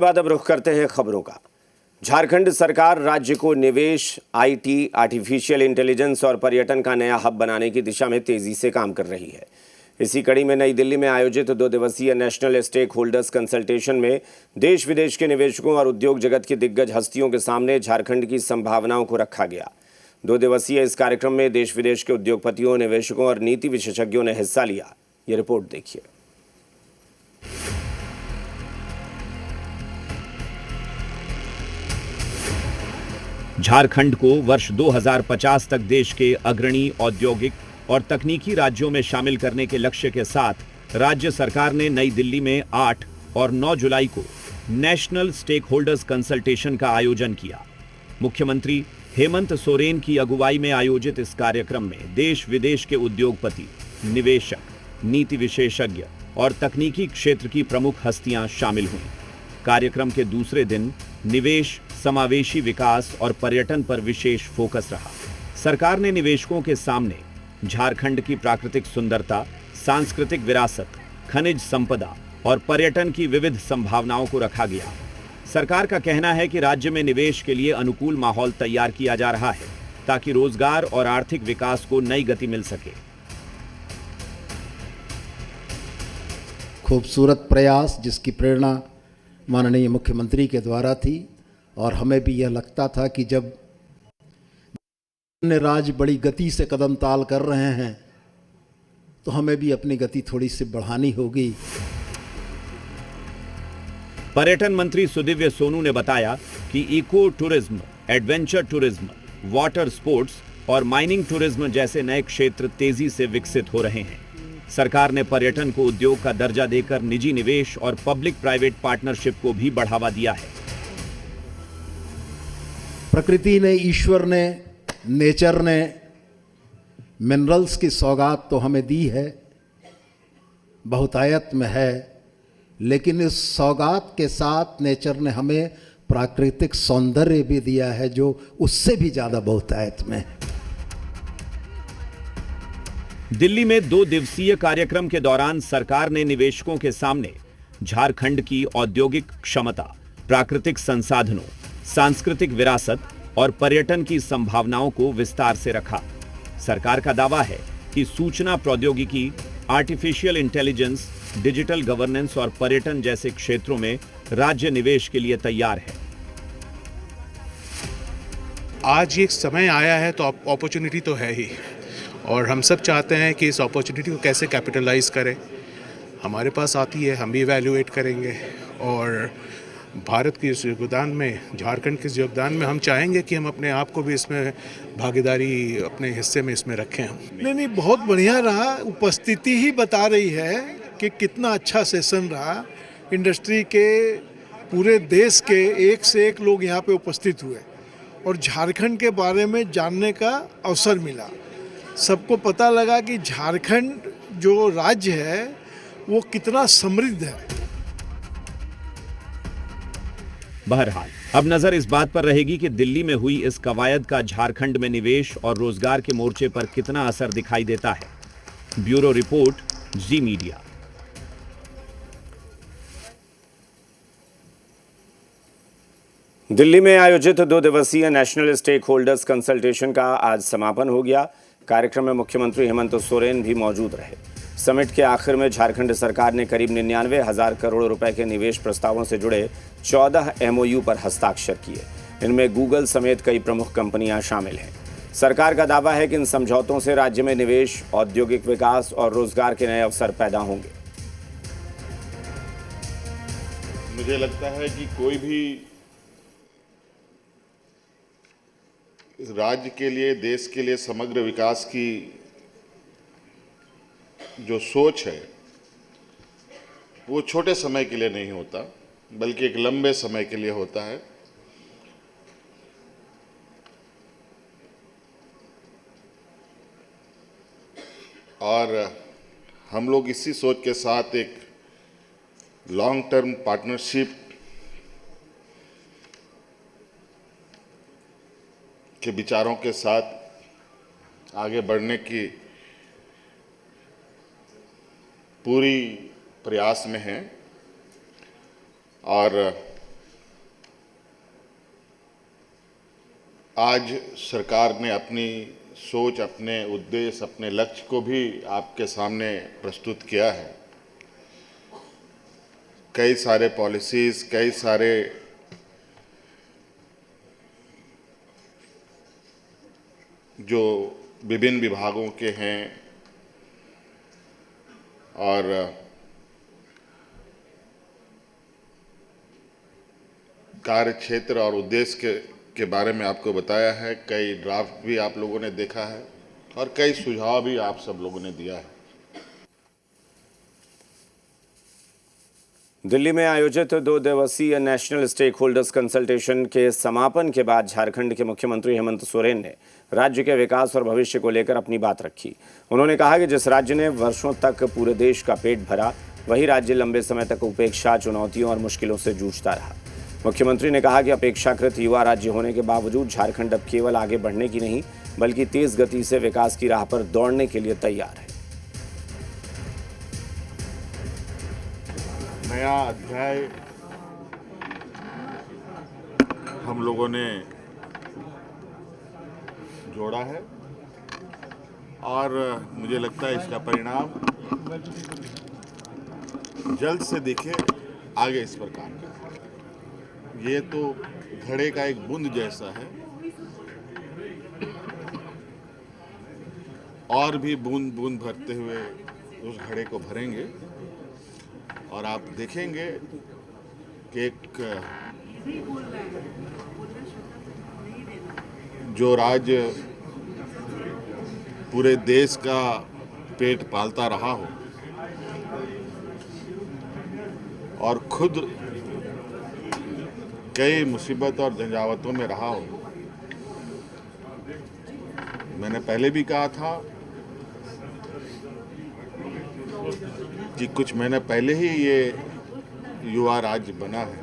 बाद अब रुख करते हैं खबरों का। झारखंड सरकार राज्य को निवेश, आईटी, आर्टिफिशियल इंटेलिजेंस और पर्यटन का नया हब बनाने की दिशा में तेजी से काम कर रही है। इसी कड़ी में नई दिल्ली में आयोजित 2 दिवसीय नेशनल स्टेक होल्डर्स कंसल्टेशन में देश विदेश के निवेशकों और उद्योग जगत की दिग्गज हस्तियों के सामने झारखंड की संभावनाओं को रखा गया। 2 दिवसीय इस कार्यक्रम में देश विदेश के उद्योगपतियों, निवेशकों और नीति विशेषज्ञों ने हिस्सा लिया। ये रिपोर्ट देखिए। झारखंड को वर्ष 2050 तक देश के अग्रणी औद्योगिक और तकनीकी राज्यों में शामिल करने के लक्ष्य के साथ राज्य सरकार ने नई दिल्ली में 8 और 9 जुलाई को नेशनल स्टेक होल्डर्स कंसल्टेशन का आयोजन किया। मुख्यमंत्री हेमंत सोरेन की अगुवाई में आयोजित इस कार्यक्रम में देश विदेश के उद्योगपति, निवेशक, नीति विशेषज्ञ और तकनीकी क्षेत्र की प्रमुख हस्तियां शामिल हुईं। कार्यक्रम के दूसरे दिन निवेश, समावेशी विकास और पर्यटन पर विशेष फोकस रहा। सरकार ने निवेशकों के सामने झारखंड की प्राकृतिक सुंदरता, सांस्कृतिक विरासत, खनिज संपदा और पर्यटन की विविध संभावनाओं को रखा गया। सरकार का कहना है कि राज्य में निवेश के लिए अनुकूल माहौल तैयार किया जा रहा है ताकि रोजगार और आर्थिक विकास को नई गति मिल सके। खूबसूरत प्रयास जिसकी प्रेरणा माननीय मुख्यमंत्री के द्वारा थी और हमें भी यह लगता था कि जब अन्य राज्य बड़ी गति से कदम ताल कर रहे हैं तो हमें भी अपनी गति थोड़ी सी बढ़ानी होगी। पर्यटन मंत्री सुदिव्य सोनू ने बताया कि eco tourism, adventure tourism, water sports और माइनिंग टूरिज्म जैसे नए क्षेत्र तेजी से विकसित हो रहे हैं। सरकार ने पर्यटन को उद्योग का दर्जा देकर निजी निवेश और पब्लिक प्राइवेट पार्टनरशिप को भी बढ़ावा दिया है। प्रकृति ने, ईश्वर ने, नेचर ने मिनरल्स की सौगात तो हमें दी है, बहुतायत में है, लेकिन इस सौगात के साथ नेचर ने हमें प्राकृतिक सौंदर्य भी दिया है जो उससे भी ज्यादा बहुतायत में है। दिल्ली में 2 दिवसीय कार्यक्रम के दौरान सरकार ने निवेशकों के सामने झारखंड की औद्योगिक क्षमता, प्राकृतिक संसाधनों, सांस्कृतिक विरासत और पर्यटन की संभावनाओं को विस्तार से रखा। सरकार का दावा है कि सूचना प्रौद्योगिकी, आर्टिफिशियल इंटेलिजेंस, डिजिटल गवर्नेंस और पर्यटन जैसे क्षेत्रों में राज्य निवेश के लिए तैयार है। आज ये समय आया है तो अपॉर्चुनिटी तो है ही, और हम सब चाहते हैं कि इस अपॉर्चुनिटी को कैसे कैपिटलाइज करें। हमारे पास आती है, हम भी इवैल्यूएट करेंगे, और भारत के इस योगदान में, झारखंड के इस योगदान में हम चाहेंगे कि हम अपने आप को भी इसमें भागीदारी, अपने हिस्से में इसमें रखें। हम नहीं, बहुत बढ़िया रहा। उपस्थिति ही बता रही है कि कितना अच्छा सेशन रहा। इंडस्ट्री के पूरे देश के एक से एक लोग यहाँ पे उपस्थित हुए और झारखंड के बारे में जानने का अवसर मिला। सबको पता लगा कि झारखंड जो राज्य है वो कितना समृद्ध है। बहरहाल अब नजर इस बात पर रहेगी कि दिल्ली में हुई इस कवायद का झारखंड में निवेश और रोजगार के मोर्चे पर कितना असर दिखाई देता है। ब्यूरो रिपोर्ट, जी मीडिया। दिल्ली में आयोजित 2 दिवसीय नेशनल स्टेक होल्डर्स कंसल्टेशन का आज समापन हो गया। कार्यक्रम में मुख्यमंत्री हेमंत सोरेन भी मौजूद रहे। समिट के आखिर में झारखंड सरकार ने करीब 99,000 करोड़ रुपए के निवेश प्रस्तावों से जुड़े 14 MOU पर हस्ताक्षर किए। इनमें गूगल समेत कई प्रमुख कंपनियां शामिल हैं। सरकार का दावा है कि इन समझौतों से राज्य में निवेश, औद्योगिक विकास और रोजगार के नए अवसर पैदा होंगे। मुझे लगता है कि कोई भी राज्य के लिए, देश के लिए समग्र विकास की जो सोच है वो छोटे समय के लिए नहीं होता, बल्कि एक लंबे समय के लिए होता है। और हम लोग इसी सोच के साथ एक लॉन्ग टर्म पार्टनरशिप के विचारों के साथ आगे बढ़ने की पूरी प्रयास में हैं। और आज सरकार ने अपनी सोच, अपने उद्देश्य, अपने लक्ष्य को भी आपके सामने प्रस्तुत किया है। कई सारे पॉलिसीज़, कई सारे जो विभिन्न विभागों के हैं और कार्य क्षेत्र और उद्देश्य के बारे में आपको बताया है। कई ड्राफ्ट भी आप लोगों ने देखा है और कई सुझाव भी आप सब लोगों ने दिया है। दिल्ली में आयोजित 2 दिवसीय नेशनल स्टेक होल्डर्स कंसल्टेशन के समापन के बाद झारखंड के मुख्यमंत्री हेमंत सोरेन ने राज्य के विकास और भविष्य को लेकर अपनी बात रखी। उन्होंने कहा कि जिस राज्य ने वर्षों तक पूरे देश का पेट भरा, वही राज्य लंबे समय तक उपेक्षा, चुनौतियों और मुश्किलों से जूझता रहा। मुख्यमंत्री ने कहा कि अपेक्षाकृत युवा राज्य होने के बावजूद झारखंड अब केवल आगे बढ़ने की नहीं, बल्कि तेज गति से विकास की राह पर दौड़ने के लिए तैयार है। नया अध्याय हम लोगों ने जोड़ा है और मुझे लगता है इसका परिणाम जल्द से दिखे आगे इस पर काम करें। ये तो घड़े का एक बूंद जैसा है और भी बूंद बूंद भरते हुए उस घड़े को भरेंगे और आप देखेंगे कि एक जो राज्य पूरे देश का पेट पालता रहा हो और खुद कई मुसीबत और झंझावतों में रहा हो। मैंने पहले भी कहा था कि कुछ महीने पहले ही ये युवा राज्य बना है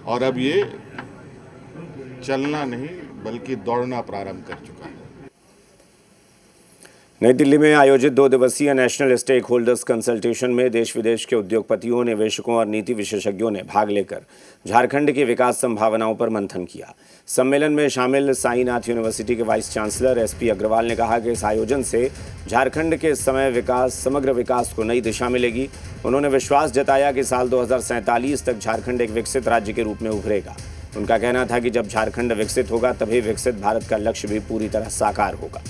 और अब ये चलना नहीं बल्कि दौड़ना प्रारंभ कर चुका है। नई दिल्ली में आयोजित 2 दिवसीय नेशनल स्टेक होल्डर्स कंसल्टेशन में देश विदेश के उद्योगपतियों, निवेशकों और नीति विशेषज्ञों ने भाग लेकर झारखंड की विकास संभावनाओं पर मंथन किया। सम्मेलन में शामिल साईनाथ यूनिवर्सिटी के वाइस चांसलर एसपी अग्रवाल ने कहा कि इस आयोजन से झारखंड के समग्र विकास को नई दिशा मिलेगी। उन्होंने विश्वास जताया कि साल 2047 तक झारखंड एक विकसित राज्य के रूप में उभरेगा। उनका कहना था कि जब झारखंड विकसित होगा तभी विकसित भारत का लक्ष्य भी पूरी तरह साकार होगा।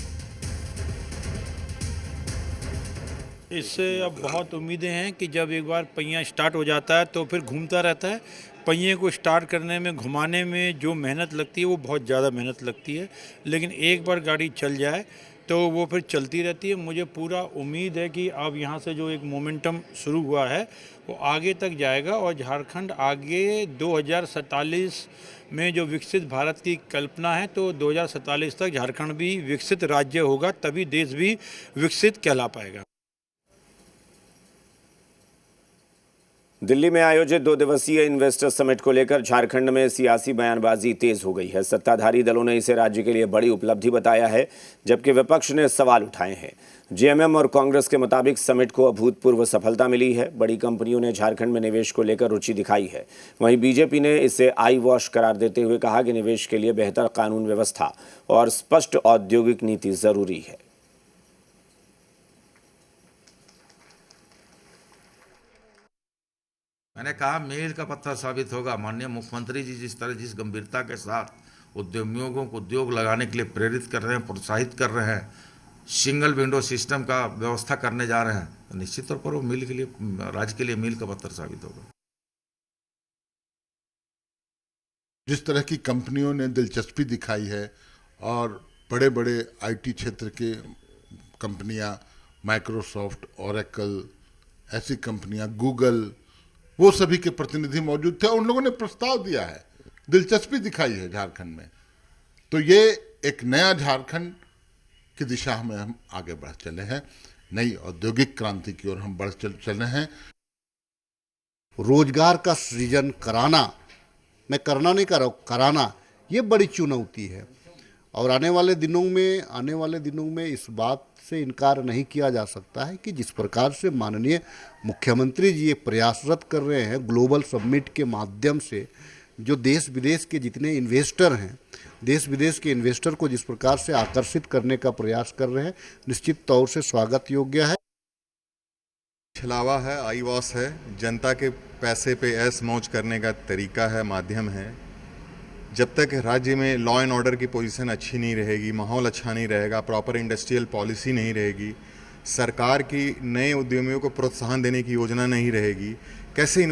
इससे अब बहुत उम्मीदें हैं कि जब एक बार पहिया स्टार्ट हो जाता है तो फिर घूमता रहता है। पहिए को स्टार्ट करने में, घुमाने में जो मेहनत लगती है वो बहुत ज़्यादा मेहनत लगती है, लेकिन एक बार गाड़ी चल जाए तो वो फिर चलती रहती है। मुझे पूरा उम्मीद है कि अब यहाँ से जो एक मोमेंटम शुरू हुआ है वो आगे तक जाएगा और झारखंड आगे 2047 में जो विकसित भारत की कल्पना है तो 2047 तक झारखंड भी विकसित राज्य होगा, तभी देश भी विकसित कहला पाएगा। दिल्ली में आयोजित 2 दिवसीय इन्वेस्टर समिट को लेकर झारखंड में सियासी बयानबाजी तेज हो गई है। सत्ताधारी दलों ने इसे राज्य के लिए बड़ी उपलब्धि बताया है, जबकि विपक्ष ने सवाल उठाए हैं। जेएमएम और कांग्रेस के मुताबिक समिट को अभूतपूर्व सफलता मिली है। बड़ी कंपनियों ने झारखंड में निवेश को लेकर रुचि दिखाई है। वहीं बीजेपी ने इसे आई वॉश करार देते हुए कहा कि निवेश के लिए बेहतर कानून व्यवस्था और स्पष्ट औद्योगिक नीति जरूरी है। मैंने कहा मील का पत्थर साबित होगा। माननीय मुख्यमंत्री जी जिस गंभीरता के साथ उद्यमियों को उद्योग लगाने के लिए प्रेरित कर रहे हैं, प्रोत्साहित कर रहे हैं, सिंगल विंडो सिस्टम का व्यवस्था करने जा रहे हैं, तो निश्चित तौर पर वो मील के लिए, राज्य के लिए मील का पत्थर साबित होगा। जिस तरह की कंपनियों ने दिलचस्पी दिखाई है और बड़े बड़े आईटी क्षेत्र के कंपनियां, माइक्रोसॉफ्ट, ओरेकल, ऐसी कंपनियां, गूगल, वो सभी के प्रतिनिधि मौजूद थे। उन लोगों ने प्रस्ताव दिया है, दिलचस्पी दिखाई है झारखंड में। तो ये एक नया झारखंड की दिशा में हम आगे बढ़ चले हैं, नई औद्योगिक क्रांति की ओर हम बढ़ चले हैं। रोजगार का सृजन कराना, मैं करना नहीं कर रहा हूँ, कराना, ये बड़ी चुनौती है और आने वाले दिनों में इस बात से इनकार नहीं किया जा सकता है कि जिस प्रकार से माननीय मुख्यमंत्री जी ये प्रयासरत कर रहे हैं ग्लोबल समिट के माध्यम से जो देश विदेश के जितने इन्वेस्टर हैं, देश विदेश के इन्वेस्टर को जिस प्रकार से आकर्षित करने का प्रयास कर रहे हैं, निश्चित तौर से स्वागत योग्य है। छलावा है, आई वॉश है, जनता के पैसे पे ऐश मौज करने का तरीका है, माध्यम है। जब तक राज्य में लॉ एंड ऑर्डर की पोजीशन अच्छी नहीं रहेगी, माहौल अच्छा नहीं रहेगा, प्रॉपर इंडस्ट्रियल पॉलिसी नहीं रहेगी, सरकार की नए उद्यमियों को प्रोत्साहन देने की योजना नहीं रहेगी, कैसे